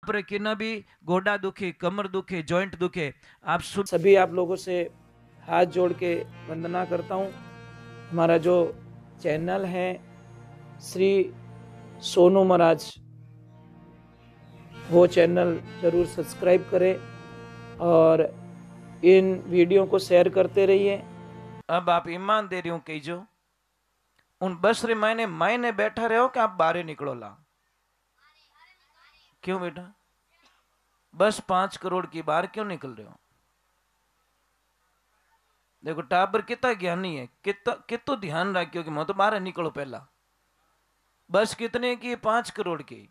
पर कि न भी गोडा दुखे, कमर दुखे, जॉइंट दुखे, आप सभी आप लोगों से हाथ जोड़ के वंदना करता हूँ। हमारा जो चैनल है श्री सोनू महाराज, वो चैनल जरूर सब्सक्राइब करें और इन वीडियो को शेयर करते रहिए। अब आप ईमान दे रही हूँ कहीजो उन बस रे मायने बैठा रहे हो कि आप बाहर निकलो ला। क्यों बेटा? बस 5 करोड़ की बाहर क्यों निकल रहे हो? देखो टाबर कितना ज्ञानी है, कितो ध्यान रखियो कि मैं तो बाहर निकलो पहला। बस कितने की? 5 करोड़ की।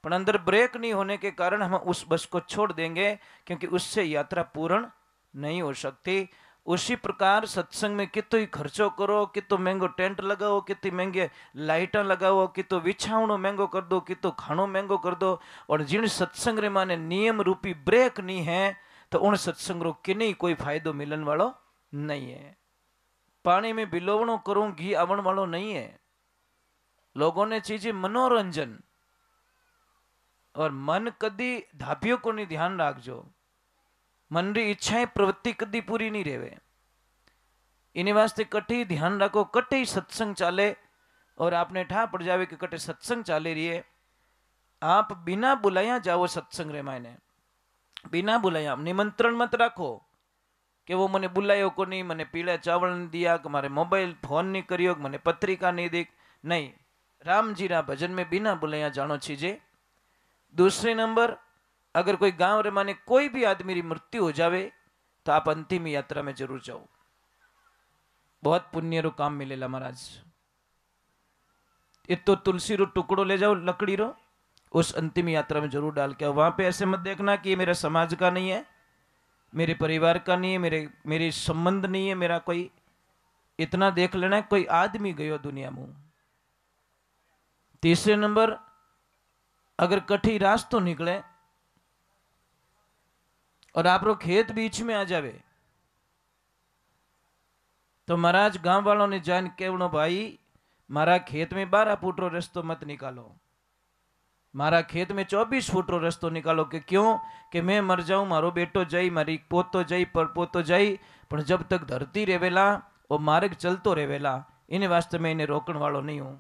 पर अंदर ब्रेक नहीं होने के कारण हम उस बस को छोड़ देंगे, क्योंकि उससे यात्रा पूर्ण नहीं हो सकती। उसी प्रकार सत्संग में कितो ही खर्चो करो, कितो महंगो टेंट लगाओ, कितनी महंगे लाइटा लगाओ, कितो विछावणो महंगो कर दो, कितो खानो महंगो कर दो, और जिन सत्संग रे माने नियम रूपी ब्रेक नहीं है तो उन सत्संग रो किन्हीं कोई फायदो मिलन वालो नहीं है। पानी में बिलोवणो करूं घी आवण वालो नहीं है। लोगों ने चीजें मनोरंजन और मन कदी धापियों को नहीं ध्यान रखजो। मन री इच्छाएं प्रवृत्ति कदी पूरी नहीं रेवे। इन्हीं वास्ते कटी ध्यान रखो, कटे सत्संग चाले और आपने ठा पड़ जावे कि कटे सत्संग चाले रही है। आप बिना बुलाया जाओ सत्संग रे मायने, बिना बुलाया निमंत्रण मत रखो कि वो मैंने बुलायो को नहीं, मैंने पीला चावल नहीं दिया, कि मारे मोबाइल फोन नहीं करियो, मैंने पत्रिका नहीं दी। नहीं, राम जी रा भजन में बिना बुलाया जानो चीजे। दूसरे नंबर, अगर कोई गांव रे माने कोई भी आदमी री मृत्यु हो जावे तो आप अंतिम यात्रा में जरूर जाओ, बहुत पुण्य रो काम मिलेला महाराज। ये तो तुलसी रो टुकड़ो ले जाओ लकड़ी रो, उस अंतिम यात्रा में जरूर डाल के आओ। वहां पे ऐसे मत देखना कि ये मेरा समाज का नहीं है, मेरे परिवार का नहीं है, मेरे संबंध नहीं है मेरा कोई। इतना देख लेना कोई आदमी गयो दुनिया में। तीसरे नंबर, अगर कठी रास्तो निकले और आप रो खेत बीच में आ जावे तो महाराज गांव वालों ने जान केवनो भाई मारा खेत में 12 फुट रो रास्तो मत निकालो, मारा खेत में 24 फुट रो रास्तो निकालो। कि क्यों? कि मैं मर जाऊं, मारो बेटो जाई, मारी पोतो जाई, पर पोतो जाई, पर जब तक धरती रेवेला वो मार्ग चलतो रेवेला। इन वास्ते मैं इन्हें रोकण वालों नहीं हूं।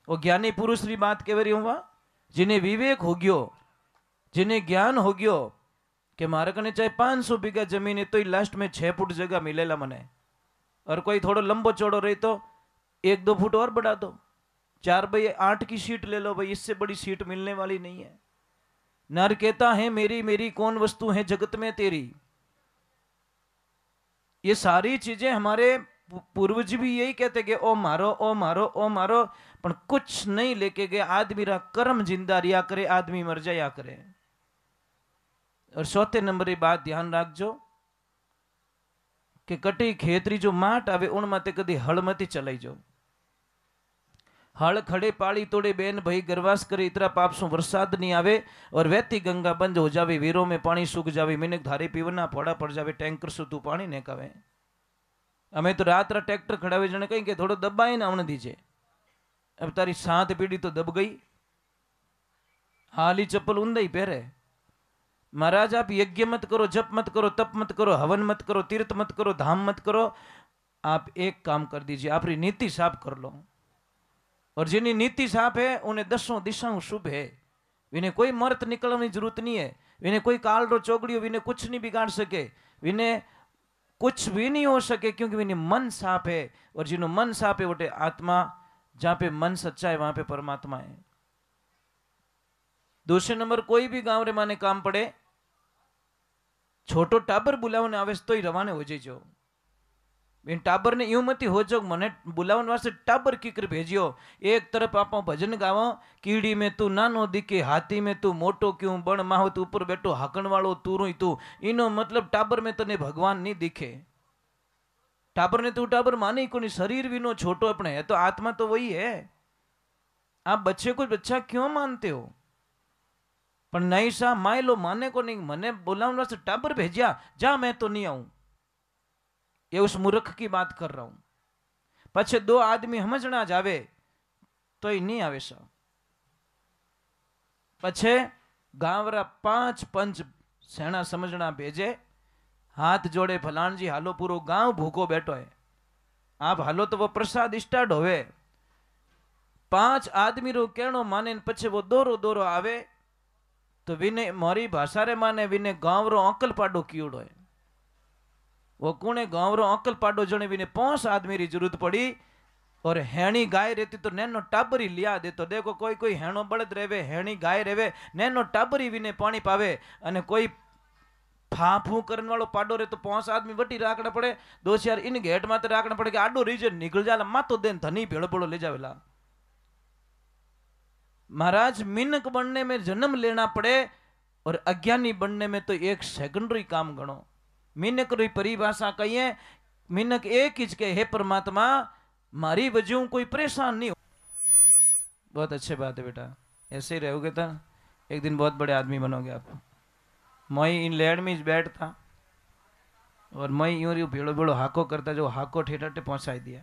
वो ज्ञानी पुरुष री बात कह रही हूं, जिन्हें विवेक हो गयो, जिन्हें ज्ञान हो गयो कि मारे कने चाहे 500 बीघा जमीन है तो ही लास्ट में 6 फुट जगह मिलेला मने, और कोई थोड़ा लंबो चौड़ो रही तो 1-2 फुट और बढ़ा दो, 4/8 की सीट ले लो भाई, इससे बड़ी सीट मिलने वाली नहीं है। नर कहता है मेरी मेरी कौन वस्तु है जगत में तेरी। ये सारी चीजें हमारे पूर्वज भी यही कहते कि ओ मारो ओ मारो ओ मारो, पर कुछ नहीं लेके गए। आदमी रा कर्म जिंदा रिया करे, आदमी मर जाया करे। और चौथे नंबर की बात ध्यान रखजो कि कटी खेतरी जो माट आवे उन माते कदी हल मती चलाई जो। हल खड़े पाली तोड़े बेन भाई गरवास करे, इतरा पाप सु वरसाद नहीं आवे और वहती गंगा बंद हो जावे, वीरों में पानी सूख जावे, मिनक धारे पीवना फोड़ा पड़ जावे, टैंकर सु तू पानी ने कवे। हमें तो रात रात ट्रैक्टर खड़ावे जने कहीं के थोड़ो दबाए ना आवन दीजे। अब तारी 7 पीढ़ी तो दब गई, हाली चप्पल उंदा ही पहरे। महाराज आप यज्ञ मत करो, जप मत करो, तप मत करो, हवन मत करो, तीर्थ मत करो, धाम मत करो। आप एक काम कर दीजिए, आपकी नीति साफ कर लो। और जिन्हें नीति साफ है उन्हें 10 दिशाओं शुभ है। इन्हें कोई मर्त निकलने की जरूरत नहीं है, इन्हें कोई काल रो चौगड़ियों इन्हें कुछ नहीं बिगाड़ सके, इन्हें कुछ भी नहीं हो सके, क्योंकि इन्हें मन साफ है। और जिन्हों मन साफ है वो आत्मा, जहां पे मन सच्चा है वहां पे परमात्मा है। दूसरे नंबर, कोई भी गांव रे माने काम पड़े, छोटो टाबर बुलाव ने आवे तो ही रवाने हो जाइयो। इन टाबर ने यूं मती हो जो मने बुलावन वास्ते टाबर कीकर भेजियो। एक तरफ आप भजन गावो, कीड़ी में तू नानो दिखे, हाथी में तू मोटो क्यों, बण माहो तू ऊपर बैठो, हाकण वालो तू रोई तू। इनो मतलब टाबर में तने भगवान नहीं दिखे। टाबर ने तू टाबर माने को नहीं, शरीर भी नो छोटो अपने है तो आत्मा तो वही है। आप बच्चे को बच्चा क्यों मानते हो? पर नहीं सा माय लो माने को नहीं, मने बुलावन वास्ते टाबर भेजिया, जा मैं तो नहीं आऊं। ये उस मूर्ख की बात कर रहा हूं। पछे 2 आदमी समझना जावे तो ही नहीं आवे सा। पछे गांवरा 5 पंच सेना समझना भेजे, हाथ जोड़े फलान जी हालो, पूरो गांव भूखो बैठो है, आप हालो तो वो प्रसाद स्टार्ट होवे। 5 आदमी रो कहनो माने पछे वो दोरो दोरो आवे तो विने मोरी भाषा रे माने विने गांव रो अंकल पाडो कीड़ो है। वो कुणे गांव रो अंकल पाडो जने विने 5 आदमी री जरूरत पड़ी, और हेणी गाय रहती तो नैनो टाबरी लिया दे। तो देखो कोई कोई हेणो बળદ रेवे, हेणी गाय रेवे, नैनो टाबरी विने पानी पावे, अने कोई फाफू करने वालों पाडो रे तो 5 आदमी वटी राखना पड़े, 2-4 इन गेट माते राखना पड़े कि आडो रीजन निकल जाला मातो देन धनी भेड़ो भेड़ो ले जावेला। महाराज मिनक बनने में जन्म लेना पड़े और अज्ञानी बनने में तो एक सेकंडरी काम गणो। मिनक री परिभाषा कहिए, मिनक एक ही के, हे परमात्मा मारी वजह कोई परेशान नहीं हो। बहुत अच्छी बात है बेटा, ऐसे ही रहोगे तो एक दिन बहुत बड़े आदमी बनोगे आप। मैं इन लैंड में बैठता और मैं यूं यूं भेड़ो भेड़ो हाको करता, जो हाको ठेठाटे पहुंचाई दिया।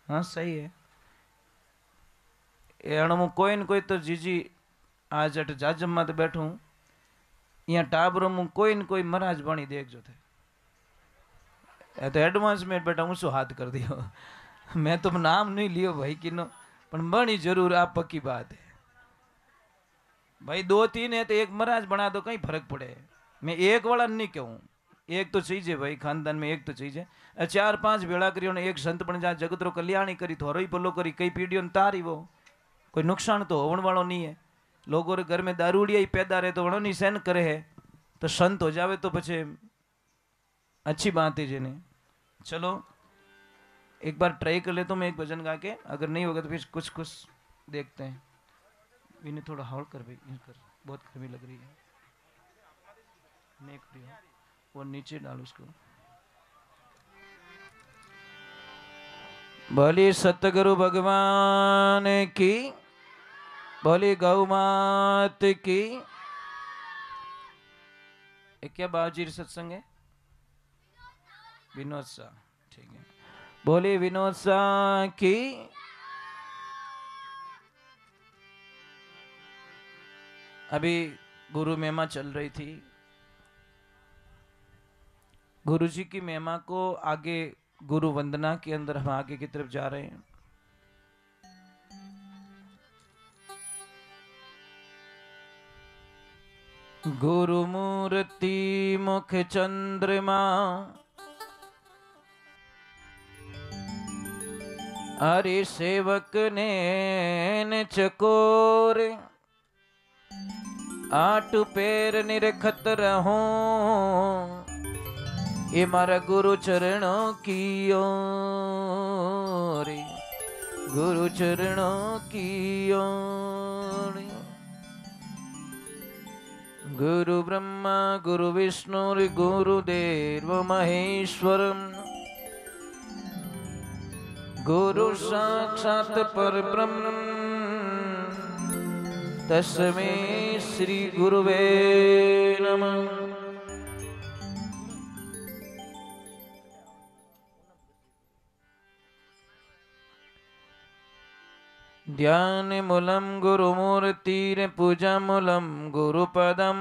हाँ सही है, एणु कोई न कोई तो जीजी आज अट जाजम में बैठूं, यहाँ टाबरों में कोई न कोई महाराज बनी देख जो थे, तो एडवांस में बेटा ऊँचो हाथ कर दियो। मैं तो नाम नहीं लियो भाई किनो, पर बनी जरूर, आप पक्की बात है भाई। 2-3 है तो एक महाराज बना दो, कहीं फर्क पड़े। मैं एक वाला नहीं कहूँ, एक तो चाहिए भाई, खानदान में एक तो चाहिए। 4-5 भेड़ा करियो ने एक संत बन जा, जगत रो कल्याणी करी, थोरो ही भलो करी, कई पीढ़ियों ने तारी, वो कोई नुकसान तो होने वालों नहीं है। लोगों रे घर में दारूडिया ही पैदा रहे तो वणो नहीं सहन करे है, तो संत हो जावे तो पछे अच्छी बात है जिन्हें। चलो एक बार ट्राई कर लेता हूँ मैं एक भजन गा के, अगर नहीं होगा तो फिर कुछ कुछ देखते हैं। इन्हें थोड़ा हौल कर भाई, कर, बहुत गर्मी लग रही है, नहीं करियो, वो नीचे डाल उसको। बोली सतगुरु भगवान की, बोली गौ मात की। क्या बाबूजी सत्संग है? विनोद सा, ठीक है। बोली विनोद सा की। अभी गुरु महिमा चल रही थी, गुरु जी की महिमा को आगे गुरु वंदना के अंदर हम आगे की तरफ जा रहे हैं। गुरु मूर्ति मुख चंद्रमा, अरे सेवक ने चकोर, 8 पैर निरखत रहो, ये मारा गुरु चरणों की ओर, गुरु चरणों की ओर। गुरु ब्रह्मा गुरु विष्णु गुरुदेव महेश्वर, गुरु साक्षात परब्रह्म, तस्मै श्री गुरुवे नमः। ध्यान मूलम गुरुमूर्तिर, पूजा मूलम गुरुपदम,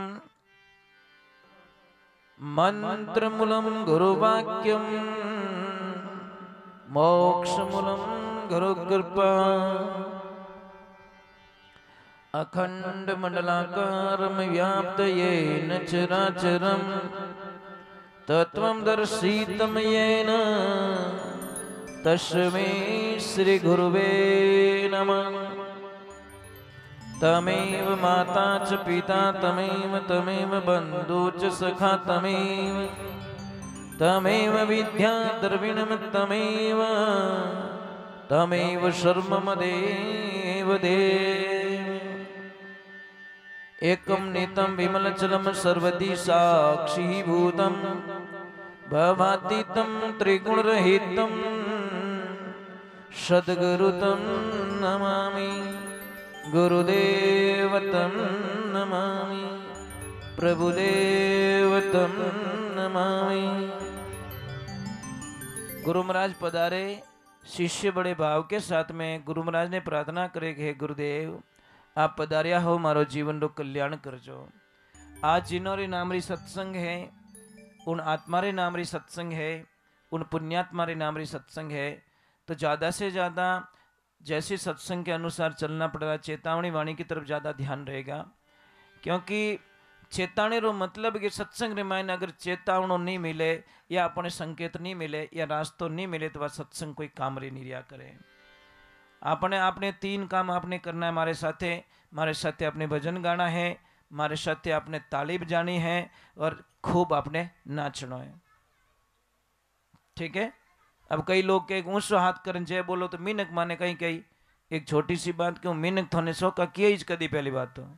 मंत्र मूलम गुरुवाक्यम, मोक्ष मूलम गुरुकृपा। अखंड मंडलाकारं व्याप्त येन चराचरं, तत्वं दर्शितं येन, तस्मै श्री गुरुवे नमः। तमेव माता च पिता तमेव, तमेव बंधु च सखा तमेव, तमेव विद्या द्रविणं तमेव, तमेव सर्वं देव देव। एकं नितं विमलचलं सर्वदी साक्षीभूतं, भवातीतं त्रिगुणरहितं, सद्गुरुतं नमामि, गुरुदेवतं नमामि, प्रभुदेवतं नमामि। गुरु महाराज पधारे, शिष्य बड़े भाव के साथ में गुरु महाराज ने प्रार्थना करे कि हे गुरुदेव, आप पधार्या हो, मारो जीवन रो कल्याण करजो। आज जिनोरी नामरी सत्संग है, उन आत्मा रे नामरी सत्संग है, उन पुण्यात्मा रे नामरी सत्संग है। तो ज़्यादा से ज़्यादा जैसे सत्संग के अनुसार चलना पड़ेगा, चेतावनी वाणी की तरफ ज़्यादा ध्यान रहेगा। क्योंकि चेतावनी रो मतलब कि सत्संग रे मायने अगर चेतावनो नहीं मिले या अपने संकेत नहीं मिले या रास्तो नहीं मिले तो वह सत्संग कोई काम रे नहीं रिया करे। आपने आपने 3 काम आपने करना है मारे साथे अपने भजन गाना है, मारे साथे आपने ताली बजानी है और खूब आपने नाचना है। ठीक है। अब कई लोग के ऊंचो हाथ करन जय बोलो तो मीनक माने कहीं कहीं एक छोटी सी बात क्यों मीनक थोने सो का किया ही कदी पहली बात तो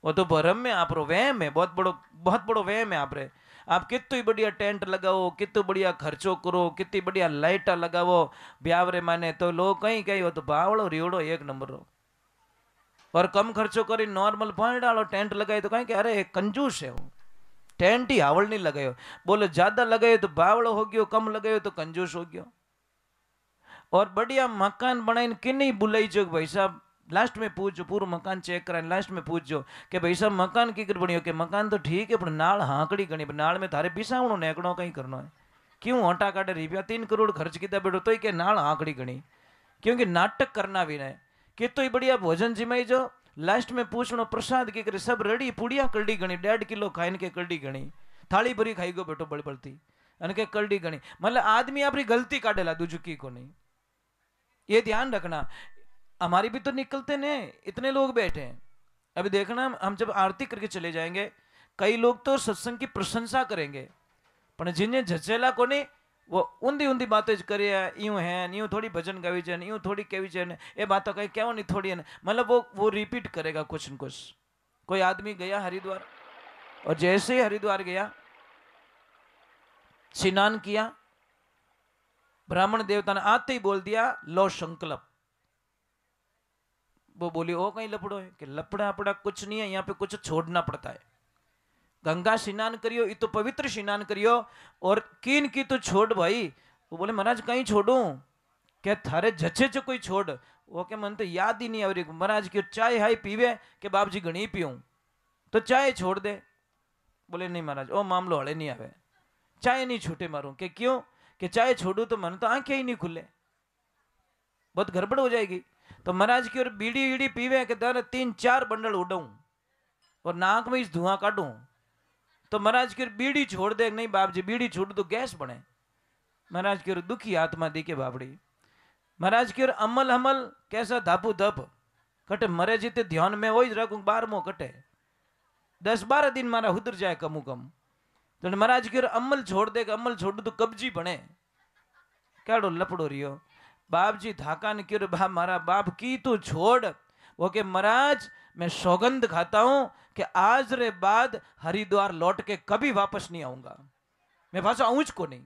वो तो भरम में आप रो वहम है, बहुत बड़ो वहम है आप रे। आप कितनी बढ़िया टेंट लगाओ, कितनी बढ़िया खर्चो करो, कितनी बढ़िया लाइटा लगाओ ब्यावरे माने तो लोग कहीं कहीं हो तो बावड़ो रिवड़ो एक नंबर रो। और कम खर्चो करी नॉर्मल पानी डालो टेंट लगाए तो कहीं अरे कंजूस है वो, टेंट ही हावड़ नहीं लगायो। बोले ज्यादा लगाए तो बावड़ो हो गयो, कम लगायो तो कंजूस हो गयो। और बढ़िया मकान बनाई किन नहीं बुलाई जो भाई साहब लास्ट में पूछो, पूरा मकान चेक कराए लास्ट में पूछो कि भाई साहब मकान की कर बनियो, कि मकान तो ठीक है पर नाल हाँकड़ी गणी, नाल में थारे बिसावणो नेकड़ो कहीं करना है क्यों हटा काटे रुपया 3 करोड़ खर्च किया बैठो तो के नाल हाँकड़ी गणी, क्योंकि नाटक करना भी नहीं कि तो बढ़िया भोजन जिमाई जो लास्ट में पूछनो प्रसाद की करे सब रेडी पुड़िया कलडी गणी 1.5 किलो खाइन के कलडी गणी थाली भरी खाई गो बैठो बड़ी बड़ती अन के कलडी गणी। मतलब आदमी अपनी गलती काटेला दूजुकी को नहीं, ये ध्यान रखना। हमारी भी तो निकलते ने इतने लोग बैठे हैं। अभी देखना हम जब आरती करके चले जाएंगे कई लोग तो सत्संग की प्रशंसा करेंगे पर जिन्हें झचेला को नहीं वो ऊंधी ऊंधी बातें करे यूं है यूं थोड़ी भजन गावी जाए यूं थोड़ी कहवी जाए ये बातों कहीं क्या नहीं थोड़ी है मतलब वो रिपीट करेगा कुछ न कुछ। कोई आदमी गया हरिद्वार और जैसे ही हरिद्वार गया स्नान किया ब्राह्मण देवता ने आते ही बोल दिया लो संकल्प। वो बोली ओ कहीं लपड़ो है कि लपड़ा अपड़ा कुछ नहीं है, यहाँ पे कुछ छोड़ना पड़ता है। गंगा स्नान करियो ये तो पवित्र स्नान करियो और कीन की तो छोड़ भाई। वो बोले महाराज कहीं छोड़ू क्या थारे जचे च कोई छोड़, वो के मन तो याद ही नहीं आ रही महाराज की चाय हाई पीवे के बाप जी घनी पीऊं तो चाय छोड़ दे। बोले नहीं महाराज ओ मामलो हड़े नहीं आवे, चाय नहीं छूटे मारूं के क्यों कि चाय छोड़ू तो मन तो आंखें ही नहीं खुले, बहुत गड़बड़ हो जाएगी। तो महाराज की ओर बीड़ी ईड़ी पीवे के दर 3-4 बंडल उड़ाऊं और नाक में इस धुआं काटूं तो महाराज की ओर बीड़ी छोड़ दे। नहीं बाप जी बीड़ी छोड़ तो गैस बने। महाराज की ओर दुखी आत्मा दी के बाबड़ी। महाराज की ओर अमल हमल कैसा धापू धप कटे मरे जीते ध्यान में वही रखूं 12 कटे 10-12 दिन मारा उधर जाए कमू कम। तो महाराज की ओर अमल छोड़ दे, अमल छोड़ तो कब्जी बने क्या लपड़ो रियो। बाप जी धाका ने क्यों बाप मारा बाप की तू छोड़। वो के महाराज मैं सौगंध खाता हूं कि आज रे बाद हरिद्वार लौट के कभी वापस नहीं आऊंगा, मैं पाछो आऊंच को नहीं।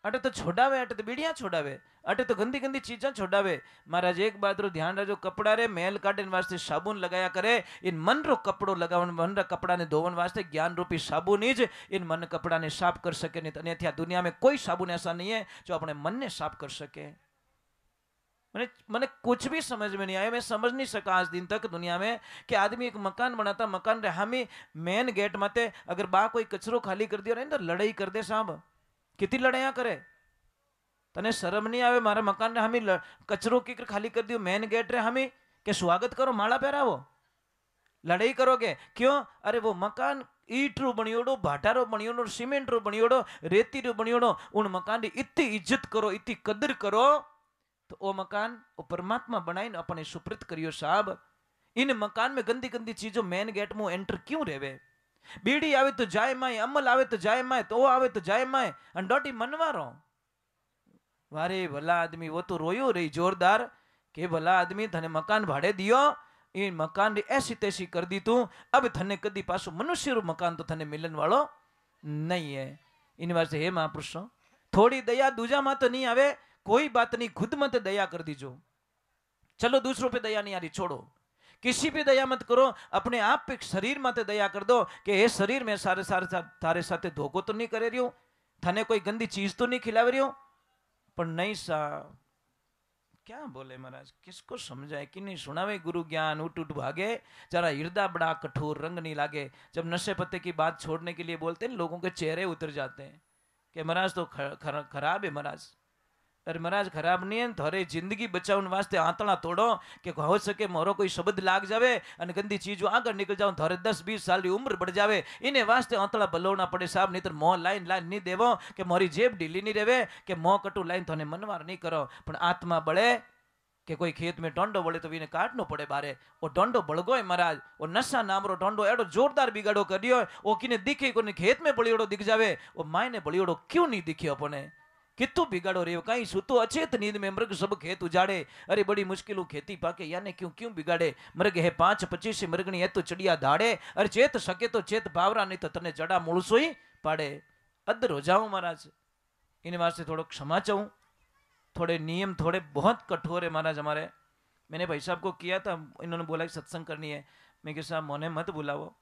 अटे तो छोड़ावे, अटे तो बीड़िया छोड़ावे, अटे तो गंदी गंदी चीजा छोड़ावे। महाराज एक बात रो ध्यान रखो कपड़ा रे मेल काटने वास्ते साबुन लगाया करे, इन मन रो कपड़ो लगावन मन रा कपड़ा ने धोवन वास्ते ज्ञान रूपी साबुन ही ज इन मन कपड़ा ने साफ कर सके। नहीं तो अन्यथा दुनिया में कोई साबुन ऐसा नहीं है जो अपने मन ने साफ कर सके। मैंने कुछ भी समझ में नहीं आया, मैं समझ नहीं सका आज दिन तक दुनिया में कि आदमी एक मकान बनाता मकान रे हमें मेन गेट माते अगर बा कोई कचरो खाली कर दिया रहे तो लड़ाई कर दे साहब, कितनी लड़ाइया करे। तने शर्म नहीं आवे मारा मकान रे हमें कचरो की खाली कर दियो मेन गेट रे हमें के स्वागत करो माला पहरावो लड़ाई करोगे क्यों। अरे वो मकान ईट रो बनियोड़ो भाटा रो बनियोड़ो सीमेंट रो बनियोड़ो रेती रो बनियोड़ो उन मकान की इतनी इज्जत करो इतनी कदर करो तो वो मकान वो परमात्मा बनाई अपने सुप्रत करियो साहब। इन मकान में गंदी गंदी चीजों मेन गेट में एंटर क्यों रेवे। बीड़ी आवे तो जाए माए, अमल आवे तो जाए माए, तो आवे तो जाए माए अंडोटी मनवारो। वारे भला आदमी वो तो रोयो रही जोरदार के भला आदमी थने मकान भाड़े दियो इन मकान री ऐसी तैसी कर दी तू अब थने कदी पासो मनुष्य रो मकान तो थने मिलन वालो नहीं है। इन वास्ते हे महापुरुषों थोड़ी दया दूजा मा तो नहीं आवे, कोई बात नहीं खुद मत दया कर दीजो। चलो दूसरों पे दया नहीं आ रही छोड़ो, किसी पे दया मत करो, अपने आप पे शरीर मत दया कर दो कि ये शरीर में सारे सारे तारे साथे धोखो तो नहीं करे रही हूं, थाने कोई गंदी चीज तो नहीं खिलावे रही हूं। पर नहीं सा क्या बोले महाराज, किसको समझाए कि नहीं सुनावे गुरु ज्ञान, उठ उठ भागे, जरा हृदय बड़ा कठोर, रंग नहीं लागे। जब नशे पत्ते की बात छोड़ने के लिए बोलते हैं, लोगों के चेहरे उतर जाते हैं कि महाराज तो खराब है महाराज। अरे महाराज खराब नहीं है, थारे जिंदगी बचावन वास्ते आंतड़ा तोड़ो कि हो सके मोरो कोई शब्द लाग जावे और गंदी चीजों आगे निकल जाओ, थारे 10-20 साल की उम्र बढ़ जावे, इन्हें वास्ते आंतड़ा बलोना पड़े साहब। नहीं तो मोह लाइन लाइन नहीं देवो कि मोरी जेब ढीली नहीं रहे, कि मोह कटू लाइन थाने मनवार नहीं करो। पण आत्मा बड़े कि कोई खेत में डोंडो बड़े तो इन्हें काटनो पड़े बारे। वो डोंडो बड़गो है महाराज, वो नशा नामरो डोंडो एडो जोरदार बिगाड़ो करियो, वो किने दिखे को खेत में बड़ियोड़ो दिख जावे, वो मायने बड़ियोड़ो क्यों नहीं दिखे अपने, कितु बिगाड़ो रे कहीं सुतो अचेत नींद में मृग सब खेत उजाड़े। अरे बड़ी मुश्किल खेती पाके याने क्यों क्यों बिगाड़े। मृग है 5-25 मृगणी है तो चढ़िया धाड़े, अरे चेत सके तो चेत बावरा, नहीं तो तने जड़ा मुड़सो ही पाड़े। अदर हो जाऊं महाराज, इन वास्ते थोड़ा क्षमा चाहूं, थोड़े नियम थोड़े बहुत कठोर है महाराज हमारे। मैंने भाई साहब को किया था, इन्होंने बोला कि सत्संग करनी है, मैं कि साहब मोने मत बुलाओ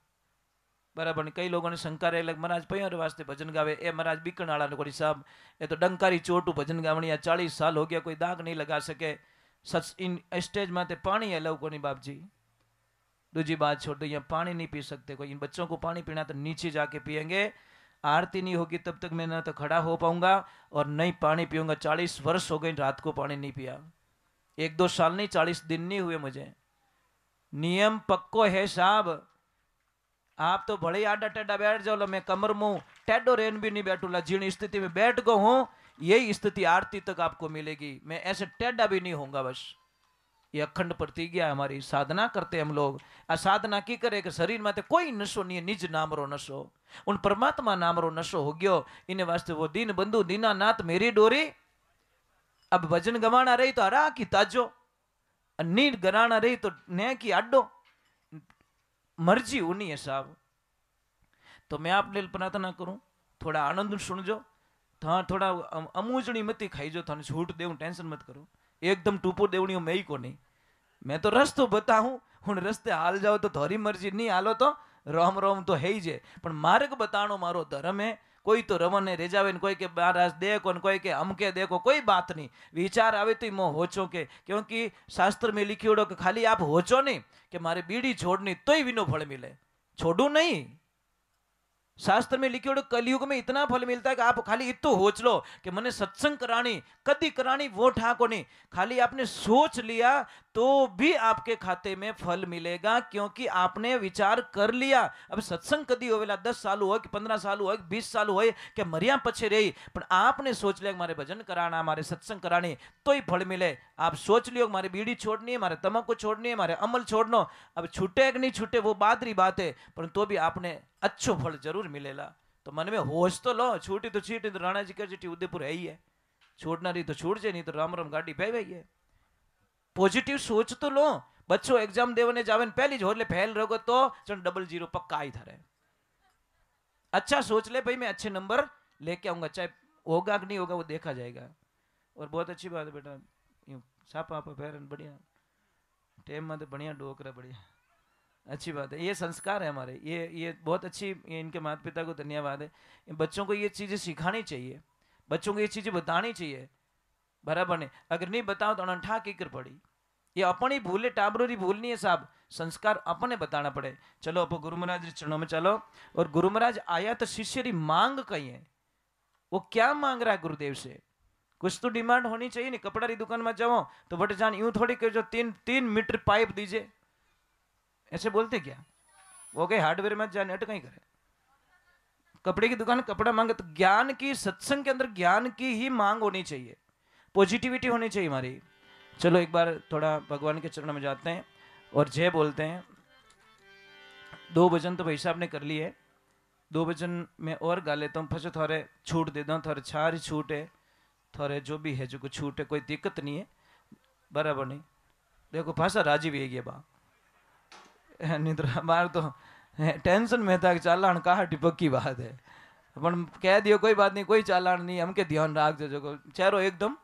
बराबर। कई लोगों ने शंका रहे लग महाराज पैर वास्ते भजन गावे, ए महाराज बीकण वाला ने कोई साहब ये तो डंकारी चोटू भजन गावणिया 40 साल हो गया, कोई दाग नहीं लगा सके। सच इन स्टेज माते पानी अलाउ को नहीं बाप जी। दूसरी बात छोड़ दो, यहाँ पानी नहीं पी सकते कोई, इन बच्चों को पानी पीना तो नीचे जाके पियेंगे। आरती नहीं होगी तब तक मैं ना तो खड़ा हो पाऊंगा और नहीं पानी पीऊंगा। 40 वर्ष हो गए रात को पानी नहीं पिया, 1-2 साल नहीं 40 दिन नहीं हुए मुझे। नियम पक्को है साहब, आप तो बड़े आडा टेढ़ा बैठ जाओ लो, मैं कमर मुंह टेढ़ो रेन भी नहीं बैठूला, जिन स्थिति में बैठ गो हूं यही स्थिति आरती तक आपको मिलेगी, मैं ऐसे टेढ़ा भी नहीं होऊंगा। बस ये अखंड प्रतिज्ञा हमारी। साधना करते हम लोग, असाधना की करे कि शरीर में कोई नशो नहीं है, निज नाम रो नशो, उन परमात्मा नाम रो नशो हो गयो। इन्हें वास्ते वो दीन बंधु दीनानाथ मेरी डोरी, अब भजन गवाना रही तो हरा की ताजो, नींद गराना रही तो ने की आडो, मर्जी उन्हीं है साहब। तो मैं आपने प्रार्थना करूं थोड़ा आनंद सुनजो, हाँ थोड़ा अमूजनी मती खाईजो, थाने छूट देऊं टेंशन मत करो, एकदम टूपो देवनी मैं ही को नहीं, मैं तो रस्तो बताऊं हूँ, रस्ते हाल जाओ तो थारी मर्जी, नहीं हालो तो रोम रोम तो है ही जे, पण मार्ग बतानो मारो धर्म है। कोई तो रवन ने रेजावे, कोई के महाराज देखो, कोई के हम के देखो, कोई बात नहीं, विचार आवे तो मोह होचो के, क्योंकि शास्त्र में लिखियोड़ो कि खाली आप होचो नहीं कि मारे बीड़ी छोड़नी तो ही विनो फल मिले, छोड़ू नहीं। शास्त्र में लिखियोड़ो कलयुग में इतना फल मिलता है कि आप खाली इतो होच लो कि मने सत्संग करानी कदी करानी वो ठाको नहीं, खाली आपने सोच लिया तो भी आपके खाते में फल मिलेगा, क्योंकि आपने विचार कर लिया। अब सत्संग कदी होवेला 10 साल हो कि 15 साल हो 20 साल हो कि मरिया पछे रही, पर आपने सोच लिया मारे भजन कराना, मारे सत्संग करानी तो ही फल मिले। आप सोच लियो मारे बीड़ी छोड़नी है, मारे तम्बाकू छोड़नी है, मारे अमल छोड़नो, अब छूटे कि नहीं छूटे वो बात बात है, पर तो भी आपने अच्छो फल जरूर मिलेगा। तो मन में होश तो लो, छूटी तो छीटी तो राणा जी कर चिट्ठी उदयपुर है ही है, छोड़ना रही तो छूट जाए, नहीं तो राम राम गाड़ी पे है। पॉजिटिव सोच तो लो। बच्चों एग्जाम देवने जावे पहली झोर ले फेल रहोगे तो चल 00 पक्का ही थारे। अच्छा सोच ले भाई मैं अच्छे नंबर लेके आऊंगा, चाहे होगा कि नहीं होगा वो देखा जाएगा। और बहुत अच्छी बात है बेटा, यूं सापा पैर बढ़िया टेम में तो बढ़िया डोकरा बढ़िया, अच्छी बात है। ये संस्कार है हमारे, ये बहुत अच्छी, ये इनके माता पिता को धन्यवाद है। इन बच्चों को ये चीज़ें सिखानी चाहिए, बच्चों को ये चीज़ें बतानी चाहिए, बराबर नहीं। अगर नहीं बताओ तो उन्होंने ठा कर पड़ी, ये अपनी भूल है, टाबरों की भूल नहीं है साहब, संस्कार अपने बताना पड़े। चलो अब गुरु महाराज चरणों में चलो। और गुरु महाराज आया तो शिष्य की मांग कही है, वो क्या मांग रहा है गुरुदेव से, कुछ तो डिमांड होनी चाहिए। नहीं कपड़ा की दुकान में जाओ तो बट जान यूं थोड़ी कि जो 3 मीटर पाइप दीजिए, ऐसे बोलते क्या, वो कहीं हार्डवेयर में जाने अटक ही करे। कपड़े की दुकान कपड़ा मांगे तो ज्ञान की, सत्संग के अंदर ज्ञान की ही मांग होनी चाहिए, पॉजिटिविटी होनी चाहिए हमारी। चलो एक बार थोड़ा भगवान के चरणों में जाते हैं और जय बोलते हैं। 2 भजन तो भाई साहब ने कर लिए, 2 भजन में और गा लेता हूँ, फिर थोड़े छूट दे दूँ, थोड़े छारी छूट है, थोड़े जो भी है जो कुछ छूट है, कोई दिक्कत नहीं है, बराबर नहीं। देखो भाषा राजी भी है बा, नहीं तो हमारे तो टेंशन में था कि चालान कहा पक्की बात है, पर कह दियो कोई बात नहीं, कोई चालान नहीं, हमके ध्यान राख दो, जो चेहरो एकदम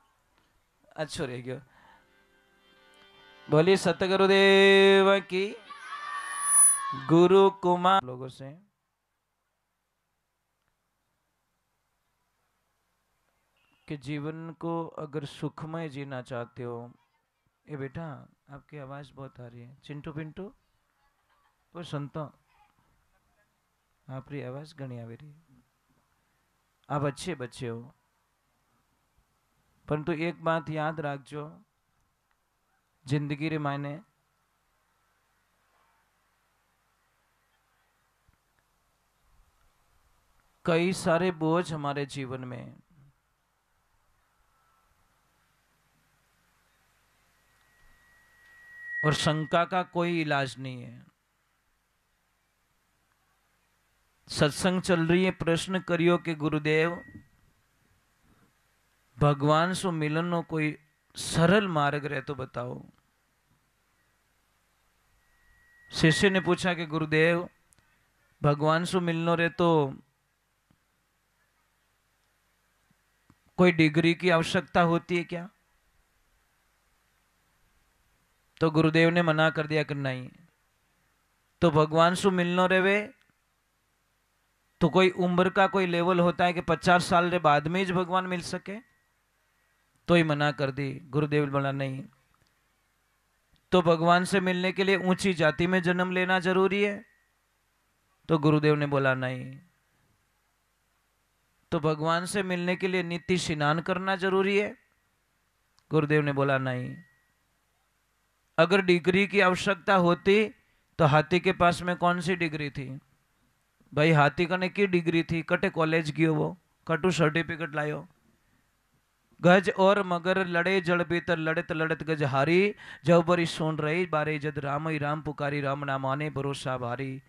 अच्छो रह गयो। बोली सतगुरुदेव की। गुरु कुमार लोगों से कि जीवन को अगर सुखमय जीना चाहते हो, ये बेटा आपकी आवाज़ बहुत आ रही है। चिंटू पिंटू कोई सुनता आपकी आवाज़ घनी आ रही है। आप अच्छे बच्चे हो, परंतु एक बात याद रखजो, जिंदगी रे मायने कई सारे बोझ हमारे जीवन में, और शंका का कोई इलाज नहीं है। सत्संग चल रही है, प्रश्न करियो कि गुरुदेव भगवान से मिलन नो कोई सरल मार्ग रहे तो बताओ। शिष्य ने पूछा कि गुरुदेव भगवान से मिलनो रहे तो कोई डिग्री की आवश्यकता होती है क्या? तो गुरुदेव ने मना कर दिया कि नहीं। तो भगवान से मिलनो रहे तो कोई उम्र का कोई लेवल होता है कि 50 साल के बाद में ही भगवान मिल सके? तो ही मना कर दी। गुरुदेव बोला नहीं। तो भगवान से मिलने के लिए ऊंची जाति में जन्म लेना जरूरी है? तो गुरुदेव ने बोला नहीं। तो भगवान से मिलने के लिए नित्य स्नान करना जरूरी है? गुरुदेव ने बोला नहीं। अगर डिग्री की आवश्यकता होती तो हाथी के पास में कौन सी डिग्री थी भाई? हाथी कने की डिग्री थी? कटे कॉलेज गयो वो, कटू सर्टिफिकेट लायो। गज और मगर लड़े जड़ भीतर लड़त लड़त गज हारी, जब बरी सुन रही बारे जद राम ही राम पुकारी, राम ना माने भरोसा भारी।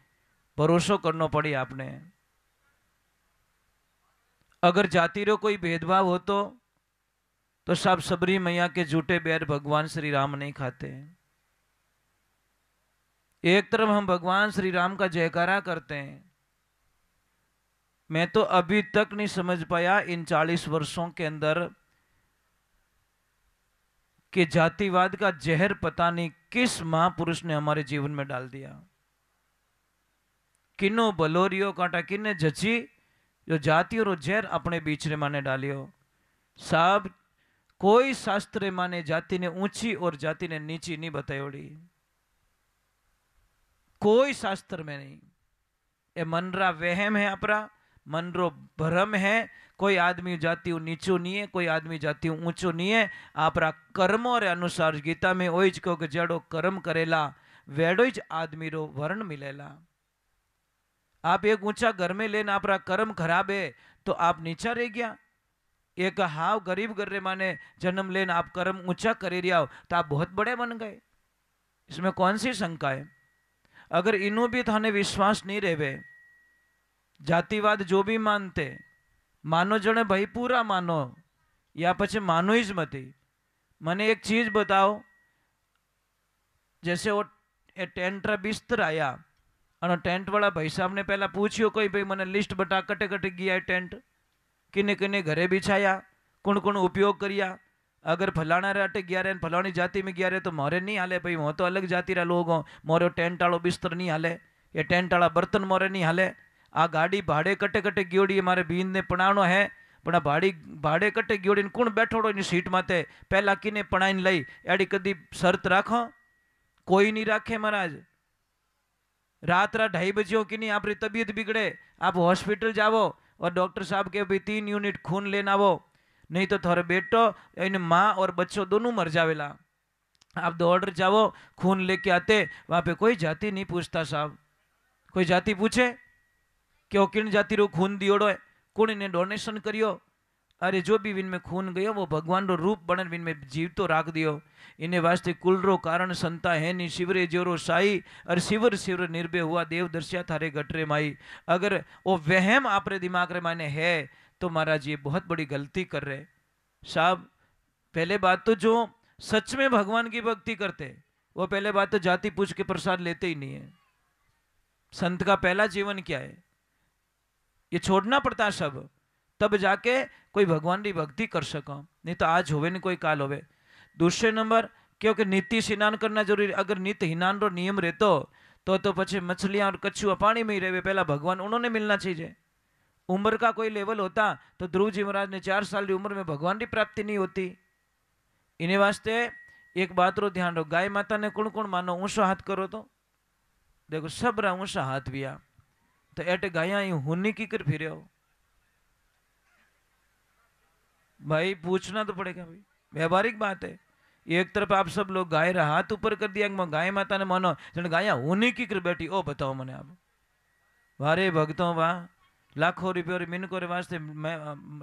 भरोसो करनो पड़ी आपने। अगर जाति रो कोई भेदभाव हो तो सब सबरी मैया के झूठे बैर भगवान श्री राम नहीं खाते। एक तरफ हम भगवान श्री राम का जयकारा करते हैं। मैं तो अभी तक नहीं समझ पाया इन 40 वर्षों के अंदर कि जातिवाद का जहर पता नहीं किस महापुरुष ने हमारे जीवन में डाल दिया। किनो बलोरियो कांटा किन्ने जची जो जाति और जहर अपने बीच रे माने डालियो। साहब कोई शास्त्र माने जाति ने ऊंची और जाति ने नीची नहीं बतायोड़ी, कोई शास्त्र में नहीं। ये मन रा वहम है, अपरा मन रो भ्रम है। कोई आदमी जाति नीचो नहीं है, कोई आदमी जाति ऊंचो नहीं है। आपरा कर्मों रे अनुसार गीता में ओइज कहो कि जेड़ो कर्म करेला वेड़ो ज आदमी रो वर्ण मिलेला। आप एक ऊंचा घर में लेना आपरा कर्म खराब है तो आप नीचा रह गया। एक हाव गरीब घर रे माने जन्म लेना आप कर्म ऊंचा करे रिया हो तो आप बहुत बड़े बन गए। इसमें कौन सी शंका है? अगर इनू भी थाने विश्वास नहीं रहे, जातिवाद जो भी मानते मानो जने भाई पूरा मानो या पछे मानो ही ज मती। मने एक चीज बताओ, जैसे वो टेंट रा बिस्तर आया और टेंट वाला भाई साहब ने पहला पूछियो कोई भाई मने लिस्ट बता कटे कटे गया है टेंट, किने किने घरे बिछाया, कौन कौन उपयोग करिया। अगर फलाना राटे गया रहे फलानी जाति में गया रहे तो मोरे नहीं हाले भाई, वो तो अलग जाति रा लोग हो, मोरे टेंट वालो बिस्तर नहीं हाले, ये टेंट वाला बर्तन मोरे नहीं हाले। आ गाड़ी भाड़े कटे कटे गियोड़ी मारे बीन ने पणाणो है पण भाड़ी भाड़े कटे गियोड़ी कौन बैठोड़ो इन सीट माते पहला किने पणाईन लई एडी कदी शर्त राखो? कोई नहीं राखे महाराज। रात 2:30 बजे हो कि नहीं आपकी तबीयत बिगड़े आप हॉस्पिटल जाओ और डॉक्टर साहब के भाई 3 यूनिट खून लेना वो, नहीं तो थारे बेटो इन माँ और बच्चों दोनों मर जावेला। आप दौड़ जाओ खून लेके आते, वहां पे कोई जाति नहीं पूछता साहब। कोई जाति पूछे क्यों किन जाति रो खून दियोड़ो है, कौन इन्हें डोनेशन करियो? अरे जो भी विन में खून गयो वो भगवान रो रूप बने विन में जीव तो राख दियो। इन्हें वास्ते कुल रो कारण संता है नी शिवरे जोरो साई, और शिवर शिवर निर्भय हुआ देव दर्शिया थारे गटरे माई। अगर वो वहम आपरे दिमाग रे माने है तो महाराज ये बहुत बड़ी गलती कर रहे साहब। पहले बात तो जो सच में भगवान की भक्ति करते वो पहले बात तो जाति पूछ के प्रसाद लेते ही नहीं है। संत का पहला जीवन क्या है ये छोड़ना पड़ता है सब, तब जाके कोई भगवान की भक्ति कर सको, नहीं तो आज होवे नहीं कोई काल होवे। दूसरे नंबर क्योंकि नित्य स्नान करना जरूरी। अगर नित्य हिनान रो नियम रहतो तो पछे मछलियां और कछुआ पानी में ही रहे, पहला भगवान उन्होंने मिलना चाहिए। उम्र का कोई लेवल होता तो ध्रुव जी महाराज ने 4 साल की उम्र में भगवान की प्राप्ति नहीं होती। इन्हें वास्ते एक बात रो ध्यान रखो, गाय माता ने कौन कौन मानो, ऊंचा हाथ करो तो देखो सब रा ऊंचा हाथ भी आ, तो एटे गाया हुन्नी की कर फिरे हो भाई, पूछना तो पड़ेगा भाई, व्यवहारिक बात है। एक तरफ आप सब लोग गाय रा हाथ ऊपर कर दिया, गाय माता ने मानो जन गाया हुन्नी की कर बैठी, ओ बताओ मने आप वारे भक्तों वाह, लाखों रुपये मिनको रे वास्ते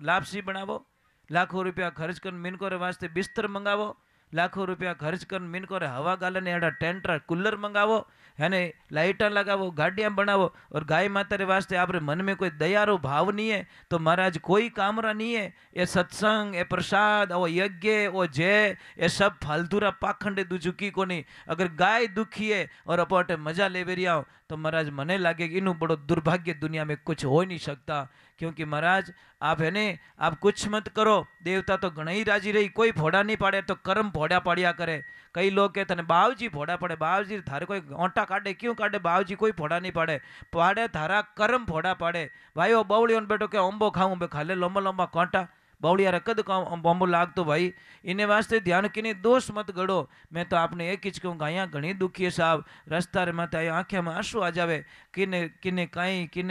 लापसी बनावो, लाखों रुपया खर्च कर मिनको रे वास्ते बिस्तर मंगावो, लाखों रुपया खर्च कर मिनको रे हवा गालने एड़ा टेंट कूलर मंगावो, है ने लाइटा लगावो, गाड़ियां बनावो, और गाय माता रे वास्ते आपरे मन में कोई दयारो भाव नहीं है तो महाराज कोई कामरा नहीं है। ये सत्संग, ये प्रसाद, वो यज्ञ, वो जय, ये सब फालतूरा पाखंडे दुजुकी को नहीं। अगर गाय दुखी है और अपोटे मजा ले बेरिया हो तो महाराज मने लागे कि इनू बड़ो दुर्भाग्य दुनिया में कुछ हो नहीं सकता। क्योंकि महाराज आप है ने, आप कुछ मत करो, देवता तो घना ही राजी रही, कोई फोड़ा नहीं पाड़े तो कर्म फोड़ा पाड़िया करे। कई लोग कहते हैं बाबूजी फोड़ा पड़े, बाबूजी थारे कोई ओंटा काटे क्यों काटे, बाबूजी कोई फोड़ा नहीं पाड़े, पाड़े थारा कर्म फोड़ा पाड़े। भाई वो बवड़ियों बेटो के अंबो खाऊं बे खाले लंबा लंबा कांटा, बावड़िया रकद बॉम्बो लाग तो भाई इन्हें वास्ते ध्यान किने दोष मत गड़ो। मैं तो आपने एक ही कहूँ गाया घनी दुखी है साहब, रस्ता रे माता आंखें में आंसू आ जावे, किने किने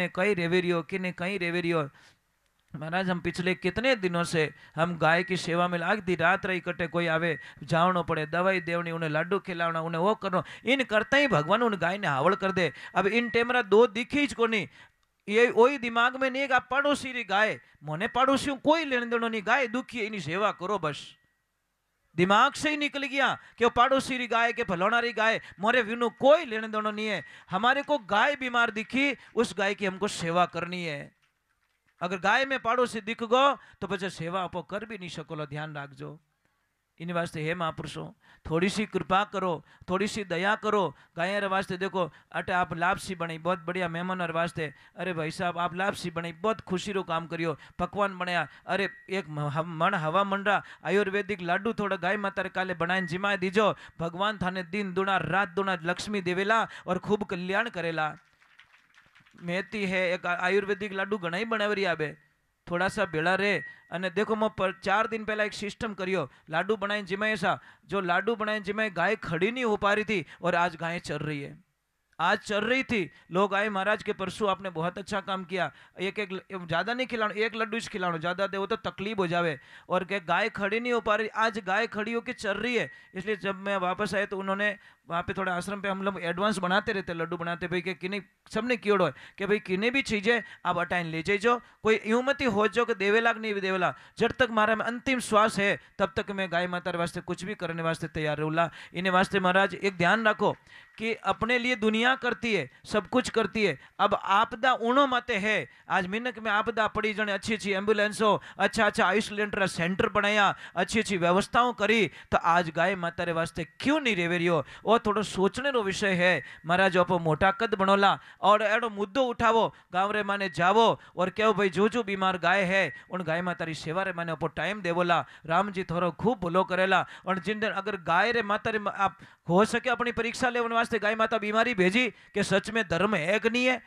कई रेवेरियो, किने कई रेवेरियो। महाराज हम पिछले कितने दिनों से हम गाय की सेवा में आग दी रात रही कटे, कोई आवे जावनो पड़े, दवाई देवनी, उन्हें लाडू खिलावना, उन्हें वो करना, इन करता ही भगवान उन गाय ने हावड़ कर दे। अब इन टेमरा दो दिखी को नहीं, ये वही दिमाग में नहीं कि पड़ोसी री गाय, मोने पड़ोसी कोई लेने देनो नहीं, गाय दुखी है इनी सेवा करो बस। दिमाग से ही निकल गया कि वो पड़ोसी री गाय के फलौना री गाय, मोरे विनु कोई लेने देनो नहीं है। हमारे को गाय बीमार दिखी, उस गाय की हमको सेवा करनी है। अगर गाय में पड़ोसी दिख गो तो પછી सेवा आपो कर भी नहीं सको, ध्यान रखजो। इन वास्ते हे महापुरुषों थोड़ी सी कृपा करो, थोड़ी सी दया करो। गाय रे वास्ते देखो अटे आप लापसी बनाई, बहुत बढ़िया मेहमान रे वास्ते, अरे भाई साहब आप लापसी बनाई, बहुत खुशी रो काम करियो, पकवान बनाया, अरे एक मन हवा मंडरा आयुर्वेदिक लाडू थोड़ा गाय माता रे काले बनाए जिमाए दीजो, भगवान थाने दिन दुना रात दुना लक्ष्मी देवेला और खूब कल्याण करेला। मेथी है एक आयुर्वेदिक लाडू घना ही बनावरी आबे, थोड़ा सा भेड़ा रे। अने देखो मैं 4 दिन पहला एक सिस्टम करियो, लाडू बनाए जिमाए सा, जो लाडू बनाए जिमाए गाय खड़ी नहीं हो पा रही थी और आज गाय चल रही है, आज चल रही थी। लोग आए महाराज के परसों आपने बहुत अच्छा काम किया, एक एक ज़्यादा नहीं खिलाना, एक लड्डू ही खिलाना, ज़्यादा दे वो तो तकलीफ हो जावे। और क्या गाय खड़ी नहीं हो पा रही, आज गाय खड़ी होकर चल रही है। इसलिए जब मैं वापस आया तो उन्होंने वहाँ पे थोड़ा आश्रम पे हम लोग एडवांस बनाते रहते, लड्डू बनाते भाई कि किन्हीं सबने कीड़ो है कि भाई किन्हीं भी चीज़ें आप अटाइन ले जाइजो, कोई यूं मत ही हो जो कि देवेला कि नहीं देवेला, जब तक हमारा में अंतिम श्वास है तब तक मैं गाय माता वास्ते कुछ भी करने वास्ते तैयार रहूँगा। इन्हें वास्ते महाराज एक ध्यान रखो कि अपने लिए दुनिया करती है, सब कुछ करती है, अब आपदा उनो मते है। आज मिनक में आपदा पड़ी जने अच्छी अच्छी एम्बुलेंसों, अच्छा अच्छा आइसोलेटर सेंटर बनाया, अच्छी अच्छी व्यवस्थाओं करी, तो आज गाय माता रे वास्ते क्यों नहीं रेवेरियो। वो थोड़ा सोचने रो विषय है महाराज। आप मोटा कद बनोला और एडो मुद्दो उठावो, गाँव रे माने जावो और कहो भाई जो बीमार गाय है उन गाय माता री सेवा रे माने अपो टाइम देवोला। राम जी थोड़ा खूब भलो करेला। और जिन दिन अगर गाय रे माता रे आप हो सके अपनी परीक्षा लेने वास्ते गाय माता बीमारी भेजी कि सच में धर्म है कि नहीं है,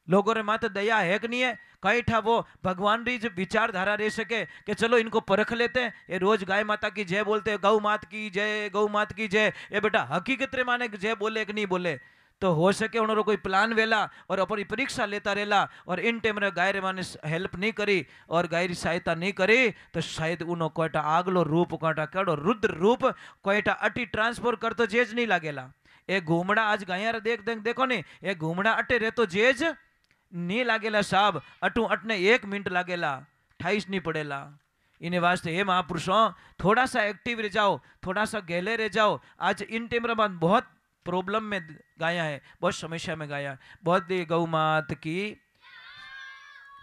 लोगों रे माता दया है कि नहीं है, कई ठा वो भगवान री जो विचारधारा रह सके कि चलो इनको परख लेते हैं। ये रोज गाय माता की जय बोलते हैं, गौ मात की जय, गौ मात की जय, ये बेटा हकीकत रे माने जय बोले कि नहीं बोले। तो हो सके उन्होंने कोई प्लान वेला और अपनी परीक्षा लेता रहेला और इन टाइम रे गाय रे माने हेल्प नहीं करी और गाय री सहायता नहीं करी तो शायद उनो कोईटा आगलो रूप कोईटा केड़ो रुद्र रूप कोईटा अटी ट्रांसफर कर तो जेज नहीं लागेला। ए घूमड़ा आज गाया रे देख देख देखो ने, ए घूमड़ा अटे रे तो जेज नहीं लागेला साहब, अटू अटने 1 मिनट लागेला, 28 नहीं पड़ेला। इन्हें वास्ते हे महापुरुषों थोड़ा सा एक्टिव रह जाओ, थोड़ा सा गहले रह जाओ। आज इन टाइम बहुत प्रॉब्लम में गाया है, बहुत समस्या में गाया है। बहुत गौ मात की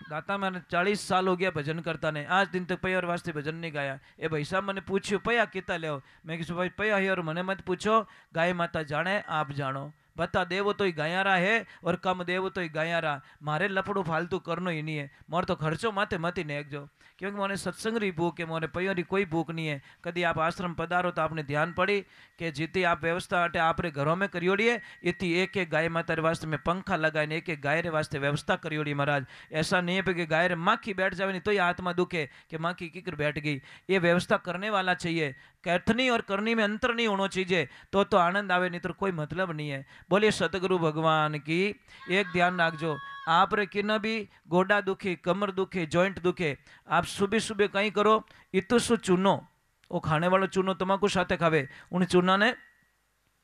गाता मैंने 40 साल हो गया भजन करता ने, आज दिन तक पैया और वास्ते भजन नहीं गाया। ए भाई साहब मैंने पूछ्यो पैया कितना ले, मैं किसी भाई पैया है और मैंने मत पूछो, गाय माता जाने आप जानो, बता देवो तो ही गायारा है और कम देवो तो ही गायारा। मारे लपड़ू फालतू करनो ही नहीं है, मोर तो खर्चो माथे मती नेकजो, क्योंकि मोने सत्संग री भूख है, मोने पयो री कोई भूख नहीं है। कदी आप आश्रम पधारो तो आपने ध्यान पड़ी कि जीती आप व्यवस्था अटे आपरे घरों में करियोड़ी है, इतनी एक एक गाय माता रे वास्ते में पंखा लगाए ने एक एक गाय रे वास्ते व्यवस्था करियोड़ी महाराज। ऐसा नहीं है कि गाय रे माखी बैठ जावे नहीं तो ये आत्मा दुखे कि माखी किकर बैठ गई। ये व्यवस्था करने वाला चाहिए, कहथनी और करनी में अंतर नहीं होना चाहिए, तो आनंद आवे, नहीं तो कोई मतलब नहीं है। बोलिए सतगुरु भगवान की। एक ध्यान रखजो, आप रे किन भी गोडा दुखी, कमर दुखे, जॉइंट दुखे, आप सुबह सुबह कहीं करो, इतो सु चूनो, वो खाने वाला चूनो तमाकू साथे खावे, उन चूना ने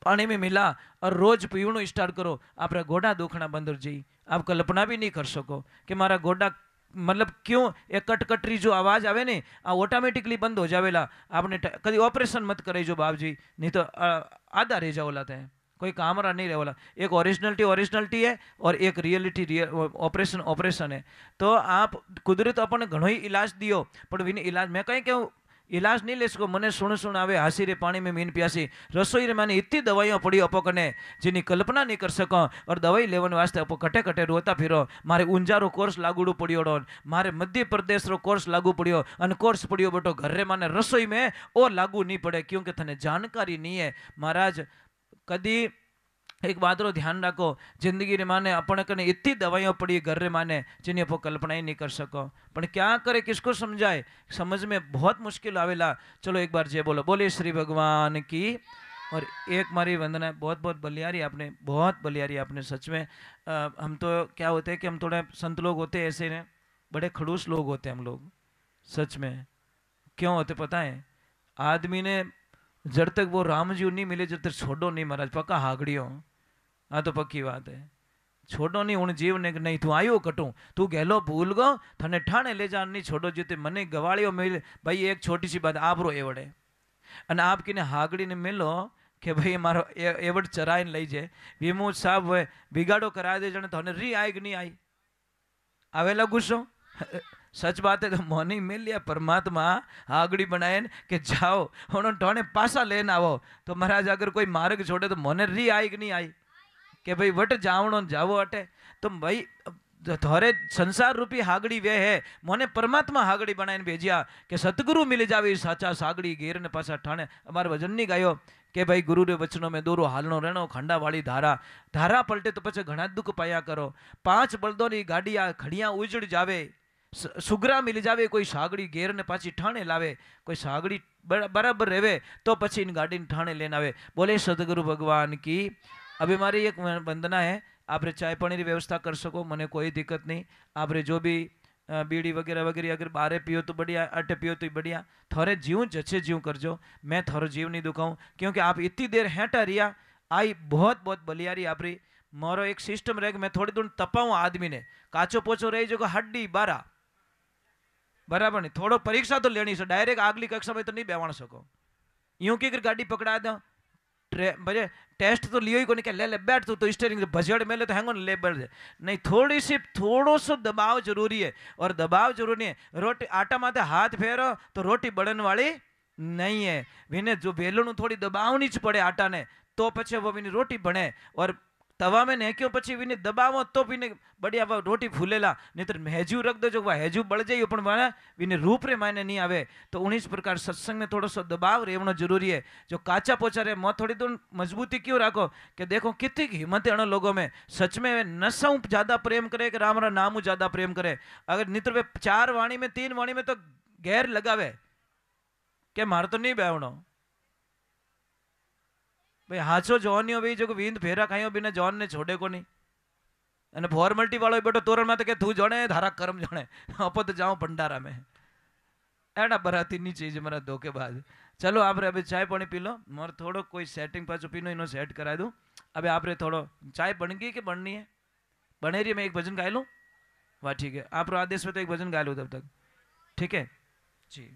पानी में मिला और रोज पीवणु स्टार्ट करो, आप गोडा दुखना बंद हो जाई। आप कल्पना भी नहीं कर सको कि मारा गोडा मतलब क्यों एक कटकटरी जो आवाज आवे ने आ ऑटोमेटिकली बंद हो जावेला। आपने कभी ऑपरेशन मत करे जो बाप जी, नहीं तो आधा रह जाओला थे, कोई कामरा नहीं रहेला। एक ओरिजिनलिटी है और एक रियलिटी ऑपरेशन है। तो आप कुदरत अपने घणो ही इलाज दियो, पर विने इलाज मैं कहीं कहूँ इलाज नहीं ले सको। मने सुन आवे हासी रे पानी में मीन प्यासी, रसोई रे मैंने इतनी दवाइयाँ पड़ी अपो कने जिनी कल्पना नहीं कर सको, और दवाई लेवन वास्ते अपो कटे कटे रोता फिरो। मारे ऊंझारो कोर्स लागूड़ू पड़ियोड़ो, मारे मध्य प्रदेश रो कोर्स लागू पड़ियो, अन कोर्स पड़ियो बेटो घर रे माने रसोई में ओ लागू नहीं पड़े, क्योंकि थने जानकारी नहीं है। महाराज कदी एक बात रो ध्यान रखो, जिंदगी रे माने अपने कने इतनी दवाइयाँ पड़ी घर रे माने जिन्हें आप कल्पना ही नहीं कर सको, पर क्या करे, किसको समझाए, समझ में बहुत मुश्किल आवेला। चलो एक बार जय बोलो, बोले श्री भगवान की। और एक मारी वंदना, बहुत बहुत बलियारी आपने, बहुत बलियारी आपने सच में। हम तो क्या होते हैं कि हम थोड़े संत लोग होते हैं ऐसे ने, बड़े खड़ूस लोग होते हैं हम लोग, सच में। क्यों होते पता है, आदमी ने जब तक वो राम जी नहीं मिले जब तक छोड़ो नहीं महाराज, पक्का हागड़ियो। हाँ तो पक्की बात है, छोड़ो नहीं उन जीव ने, नहीं तू आयो कटू, तू गहलो भूल गो, थने ठाणे ले जा नहीं छोड़ो जीते मने गवाड़ियों मिल। भाई एक छोटी सी बात, आप रो एवड़े अन आप किने हागड़ी ने मिलो कि भाई मारो एवड़ चराई लई जाए, वीमू साहब बिगाड़ो करा दे जने, तो री आई कि नहीं आई, आवेला गुस्सो। सच बात है, तो मोनी मिल लिया परमात्मा हागड़ी बनाए कि जाओ उन्होंने टोने पासा लेन आवो, तो महाराज अगर कोई मार्ग छोड़े तो मोने री आई कि नहीं आई कि भाई वट जावणो जावो अटे। तो भाई थोड़े संसार रूपी हागड़ी वे है, मोने परमात्मा हागड़ी बनाने भेजिया कि सतगुरु मिल जावे साचा सागड़ी घेर ने पासा ठाणे। अमार भजन नहीं गायो कि भाई गुरु रे वचनों में दोरो हालनो रहनो, खंडा वाली धारा, धारा पलटे तो पछे घना दुख पाया करो। 5 बलदों री गाड़िया खड़िया उजड़ जावे, सुगरा मिल जावे, कोई सागड़ी घेर ने पाची ठाणे लावे, कोई सागड़ी बराबर रेवे तो पछी इन गाड़ी ठाणे लेन आवे। बोले सतगुरु भगवान की। अभी हमारी एक वंदना है, आप चाय पानी की व्यवस्था कर सको, मने कोई दिक्कत नहीं। आप जो भी बीड़ी वगैरह वगैरह अगर बारे पियो तो बढ़िया, अटे पियो तो बढ़िया, थोड़े जीव जचे जीव करजो, मैं थोड़ो जीव नहीं दुखाऊं, क्योंकि आप इतनी देर हेटा रिया आई बहुत बहुत बलियारी आपरी। मोरो एक सिस्टम रहे मैं थोड़ी दूर तपाऊं आदमी ने, काचो पोचो रही जो हड्डी बारा बराबर नहीं, थोड़ो परीक्षा तो लेनी से, डायरेक्ट अगली कक्षा में तो नहीं बेवाण सको। यूं की गाड़ी पकड़ा दो, भले टेस्ट तो लियो ही को नहीं, क्या ले बैठ तो स्टेरिंग भजड़ में ले तो हैंगो ले बैठ नहीं, थोड़ी सी थोड़ो सो दबाव जरूरी है। और दबाव जरूरी है, रोटी आटा माथे हाथ फेरो तो रोटी बढ़न वाली नहीं है, विने जो बेलणु थोड़ी दबावनी ज पड़े आटा ने तो पछे वो विनी रोटी बने। और तवा में नेक्यो पछी विने दबावो तो विने बढ़िया वो रोटी फूलेला, नहीं तो हेजू रख दो जो वह हेजू बढ़ जाइयो पण माने विने रूप रे मायने नहीं आवे। तो उन्हीं प्रकार सत्संग में थोड़ा सा दबाव रेवनो जरूरी है। जो काचा पोचा रे मो थोड़ी दूर मजबूती क्यों राखो कि देखो कितनी हिम्मत है उन लोगों में, सच में वे नशा ज्यादा प्रेम करे कि राम रा नाम ज्यादा प्रेम करे। अगर नित्र वे 4 वाणी में 3 वाणी में तो गैर लगावे के मार तो नहीं बेवणो भाई, हाचो जॉनियो भाई जो वींद फेरा खाइयो बिना जॉन ने छोड़े को नहीं। અને ફોર્માલિટી વાળો બેટો તોરણ માં તો કે તું જોણે ધારા કર્મ જોણે આપો तो जाऊं भंडारा में एड़ा बराती नहीं चाहिए मेरा धोखेबाज। चलो आप अभी चाय पानी पी लो, मोर थोड़ो कोई सेटिंग पाचो पीनो इनो सेट करा दूं। अभी आप थोड़ो चाय बन गई कि बननी है? बने रही, मैं एक भजन गा लूँ। वाह ठीक है, आप आदेश में तो एक भजन गा लूँ तब तक, ठीक है जी।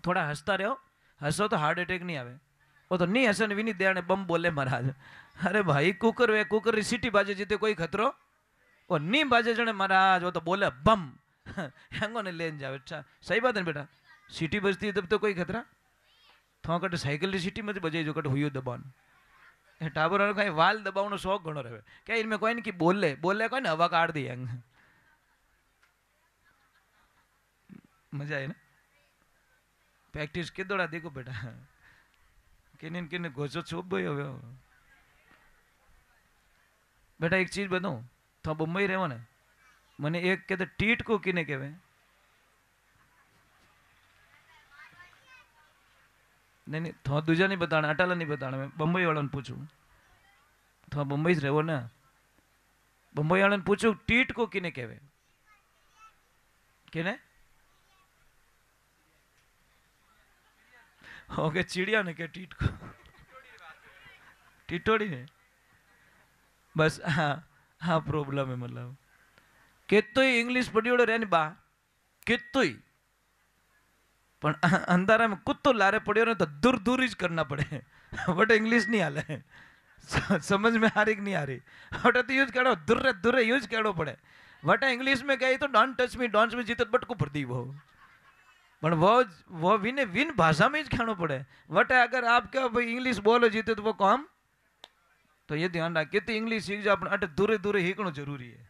थोड़ा हंसता रहो, हंसो तो हार्ट अटैक नहीं आवे। वो तो नहीं हसन भी नहीं दे बम बोले महाराज। अरे भाई कुकर वे कुकर री सीटी बाजे जीते कोई खतरो, वो नहीं बाजे जने महाराज वो तो बोले बम हैंगो ने लेन जावे। अच्छा सही बात है बेटा, सीटी बजती है तब तो कोई खतरा। थोड़ा कट साइकिल री सीटी मत बजे जो कट हुई दबान टाबर वालों कहीं वाल दबाव शौक घणो रहे क्या इनमें कोई नहीं कि बोले बोले कोई ने हवा काट दी अंग मजा है ना प्रैक्टिस के दौड़ा देखो बेटा किन किन घोषो छुप गई हो बेटा एक चीज बताऊं तो बम्बई रहो ने મને એક કે ટીટકો કિને કહેવાય नहीं नहीं तो दूजा नहीं बताना अटाला नहीं बताना मैं बम्बई वाला ने पूछूं तो बम्बई से रहो ना बम्बई वाला ने पूछूं टीटको किने कहेवे किने ओके चिड़िया ने के टीटको टीटोड़ी ने बस हाँ हाँ प्रॉब्लम है मतलब केतोय इंग्लिश पढ़ियोड़ो रे बा केतोय पण अंधारा में कुत्तो लारे पड़ियो ने तो दूर दूर ही करना पड़े बट इंग्लिश नहीं हाले समझ में आ रही कि नहीं आ रही बट तो यूज करो दूर दूर यूज करो पड़े बट इंग्लिश में गई तो don't touch me don't me Jeet but को भर दी पण वो विने विन भाषा में ही कहना पड़े बट अगर आप क्या भाई इंग्लिश बोलो जीते तो वो काम तो ये ध्यान रखिए तो इंग्लिश सीख जाओ अपने अटे दूर दूर ही जरूरी है